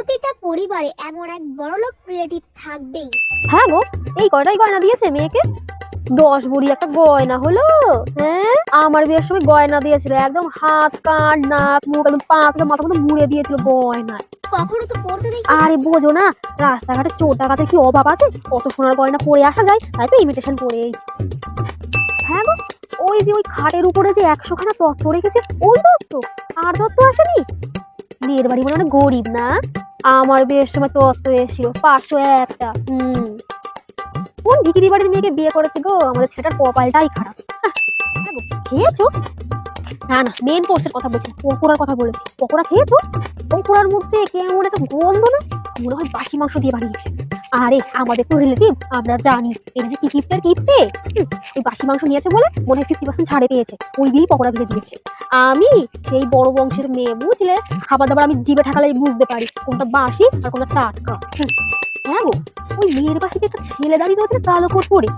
প্রতিটা পরিবারে এমন এক বড়লোক রিলেটিভ থাকবেই। হ্যাঁ গো, এই কয়টাই গয়না দিয়েছে মেয়েকে। 10 ভরি একটা গয়না হলো। হ্যাঁ, আমার বিয়ের সময় গয়না দিয়েছিল, একদম হাত কান নাক মুখ একদম পা থেকে মাথা পর্যন্ত মুড়ে দিয়েছিল গয়না। কখনো তো পড়তে দেখি। আরে বোঝো না, রাস্তাঘাটে চোর ডাকাতের কি অভাব আছে, কত সোনার গয়না পরে আসা যায়, তাই তো ইমিটেশন পরেইছি। হ্যাঁ গো, ওই যে ওই খাটের উপরে যে 100খানা তত্ত্ব রেখেছে, ওই দত্ত। আর দত্ত আসেনি? মেয়ের বাড়ি মনে হয় গরিব না। আমার বিয়ের সময় তত্ত্ব এসেছিল 501টা। কোন ভিকিরি বাড়ির মেয়েকে বিয়ে করেছে গো, আমাদের ছেলেটার কপালটাই খারাপ। হ্যাঁ গো, খেয়েছো? না না, মেন কোর্সের কথা বলছি, পকোড়ার কথা বলেছি। পকোড়া খেয়েছো? পকোড়ার মধ্যে কেমন একটা গন্ধ না, মনে হয় বাসি মাংস দিয়ে বানিয়েছে। আরে আমাদের তো রিলেটিভ, আমরা জানি এটা যে কি কিপ্টের কিপ্টে। ওই বাসি মাংস নিয়েছে বলে মনে হয় 50% ছাড়ে পেয়েছে, ওই দিয়েই পকোড়া ভেজে দিয়েছে। আমি সেই বড় বংশের মেয়ে, বুঝলে, খাবার দাবার আমি জিভে ঠাকালে বুঝতে পারি কোনটা বাসি আর কোনটা টাটকা। হ্যাঁ গো, ওই মেয়ের পাশে যে একটা ছেলে দাঁড়িয়ে রয়েছে কালো কোট পরে,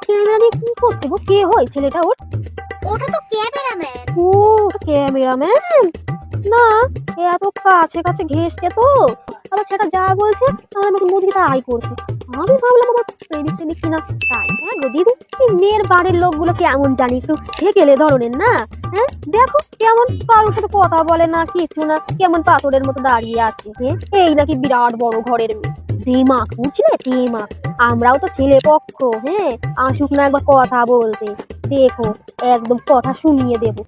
ক্যামেরা নিয়ে কি করছে গো? কে হয় ছেলেটা ওর? ওটা তো ক্যামেরাম্যান। ও, ক্যামেরাম্যান না, এত কাছে কাছে ঘেসছে তো, আবার সেটা যা বলছে আমার আমাকে মুখ দিয়ে তাই করছে। আমি ভাবলাম আমার প্রেমিক প্রেমিক কিনা, তাই। হ্যাঁ গো দিদি, এই মেয়ের বাড়ির লোকগুলো কেমন জানি একটু ছেকেলে ধরনের না। হ্যাঁ দেখো কেমন, কারোর সাথে কথা বলে না, কিছু না, কেমন পাথরের মতো দাঁড়িয়ে আছে। হ্যাঁ, এই নাকি বিরাট বড় ঘরের মেয়ে। দিমাগ, বুঝলে, দিমাগ। আমরাও তো ছেলে পক্ষ, হ্যাঁ, আসুক না একবার কথা বলতে, দেখো একদম কথা শুনিয়ে দেবো।